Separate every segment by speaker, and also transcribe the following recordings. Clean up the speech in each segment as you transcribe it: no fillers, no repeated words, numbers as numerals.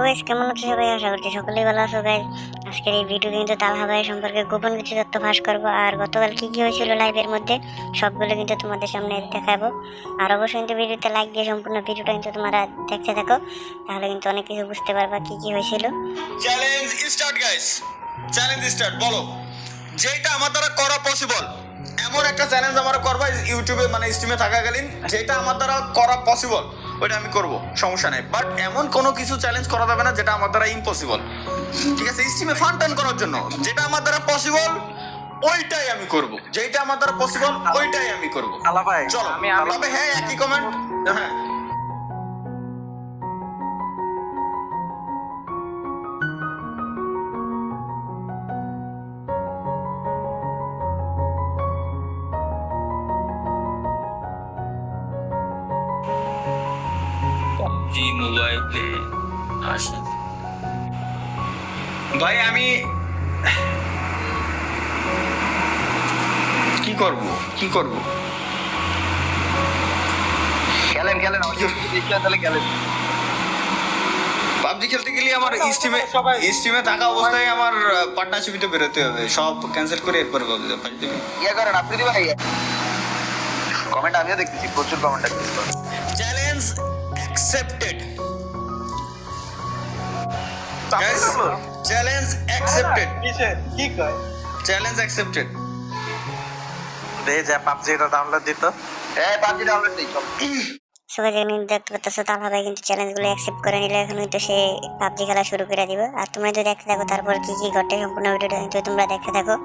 Speaker 1: Guys, কেমন আছো সবাই? আশা করছি সকলেই ভালো আছো গাইস। আজকের এই ভিডিও কিন্তু তালহা ভাই সম্পর্কে গোপন কিছু তথ্য ফাঁস করবো, আর গতকাল কি কি হয়েছিল লাইভের মধ্যে সবগুলো কিন্তু তোমাদের সামনে দেখাবো। আর অবশ্যই কিন্তু ভিডিওতে লাইক দিয়ে সম্পূর্ণ ভিডিওটা কিন্তু তোমরা দেখতে থাকো, তাহলে কিন্তু অনেক কিছু বুঝতে পারবা কি কি হয়েছিল।
Speaker 2: Challenge start guys, challenge start. বলো যেটা আমার দ্বারা করা পসিবল, এমন একটা চ্যালেঞ্জ আমার করবা ইউটিউবে, মানে স্ট্রিমে থাকাকালীন যেটা আমার দ্বারা করা পসিবল ওইটা আমি করব, সমস্যা নেই। বাট এমন কোনো কিছু চ্যালেঞ্জ করা যাবে না যেটা আমার দ্বারা ইম্পসিবল, ঠিক আছে? স্ট্রিমে ফান টান করার জন্য যেটা আমার দ্বারা পসিবল ওইটাই আমি করব, যেটা আমার দ্বারা পসিবল ওইটাই আমি করব। চলো তবে হ্যাঁ, একই কমেন্ট। হ্যাঁ
Speaker 3: PUBG মোবাইলে আসে
Speaker 2: ভাই, আমি কি করব
Speaker 4: খেলেন তাহলে খেলেন।
Speaker 2: পাবজি খেলতে গেলে আমার স্ট্রিমে থাকা অবস্থায় আমার পার্টনারশিপে বেরোতে হবে, সব ক্যান্সেল করে এরপরে পাবজি দেবে।
Speaker 4: ইয়ে করেন আপনি দিবেন কমেন্ট, আমিও দেখতেছি প্রচুর কমেন্ট আসছে।
Speaker 2: Challenge accepted guys, challenge accepted,
Speaker 4: কি কয়
Speaker 2: চ্যালেঞ্জ অ্যাকসেপ্টেড।
Speaker 4: দে যা পাবজিটা ডাউনলোড দিত, পাবজি ডাউনলোড দিই চল।
Speaker 1: সবাই যেখানে দেখতে পাচ্ছ, তালহা ভাই কিন্তু চ্যালেঞ্জগুলো অ্যাকসেপ্ট করে নিলে এখন কিন্তু সে পাবজি খেলা শুরু করে দিবে। আর তোমরা যদি দেখতে থাকো তারপর কি কি ঘটে সম্পূর্ণ ভিডিওটা কিন্তু তোমরা দেখতে থাকো।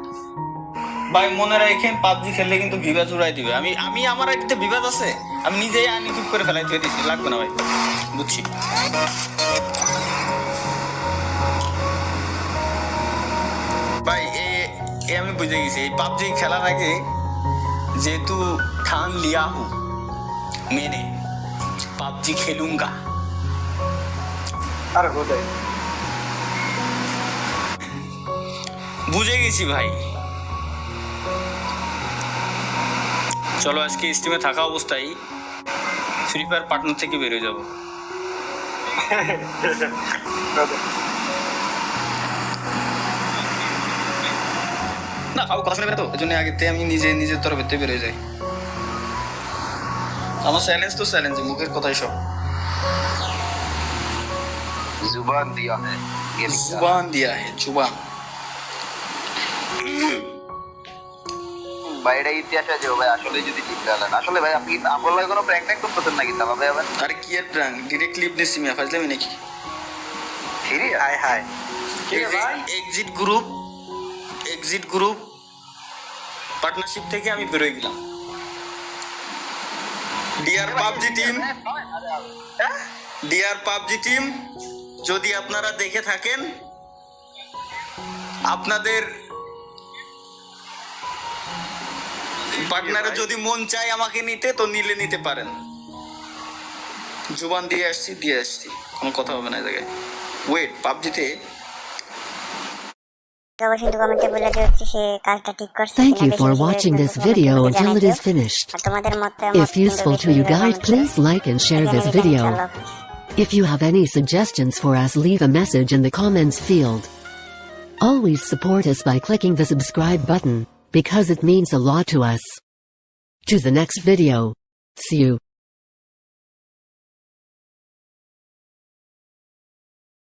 Speaker 2: ভাই মনে রাখেন, পাবজি খেললে কিন্তু বিভাজ উড়াই দিবে। আমি আমার আইডিতে বিভাজ আছে, আমি নিজেই আনইকুইপ করে ফেলাই দিয়ে দিচ্ছি, লাগবে না ভাই, বুঝছি। ভাই এ আমি বুঝে গেছি, এই পাবজি খেলার আগে যেহেতু ঠান লিয়া হু মেনে পাবজি খেলুঙ্গা,
Speaker 4: আর গোদাই
Speaker 2: বুঝে গেছি ভাই। চলো আজকে স্ট্রিমে থাকা অবস্থায় ফ্রি ফায়ার পার্টনার থেকে বেরোয় যাব। না কাউ কথা শুনে তো, এই জন্য আগেতে আমি নিজের তরফেতে বেরোয় যাই। আমার চ্যালেঞ্জ তো চ্যালেঞ্জ, মুখের কথাই সব।
Speaker 4: जुबान दिया है
Speaker 2: জুবান দিয়া হে জুবান।
Speaker 4: বাইরে ইতিহাস আছে ভাই, আসলে যদি ঠিক গেলেন আসলে ভাই আপনি আমল কোনো প্র্যাঙ্ক ট্যাঙ্ক করতেছেন নাকি তা ভাবে আবার
Speaker 2: আরে কি এর প্র্যাঙ্ক, ডিরেক্ট ক্লিপ দিছি মিয়া, ফাজলামি নাকি?
Speaker 4: ফিরি হায় হায়
Speaker 2: এক্সিট গ্রুপ পার্টনারশিপ থেকে আমি বেরোয় গেলাম। ডিয়ার পাবজি টিম, যদি আপনারা দেখে থাকেন, আপনাদের পার্টনারে যদি মন চায় আমাকে নিতে, তো নিতে পারেন। জুবান দিয়ে আসছি, কোনো কথা হবে না এই জায়গায়। ওয়েট, পাবজিতে
Speaker 1: অবশ্যই কিন্তু কমেন্টে বলে দিচ্ছি সে কাজটা ঠিক করছে।
Speaker 5: Thank you for watching this video until it is finished.
Speaker 1: আর তোমাদের মতে
Speaker 5: If useful to you guys, please like and share this video. If you have any suggestions for us, leave a message in the comments field. Always support us by clicking the subscribe button, because it means a lot to us. To the next video. See you.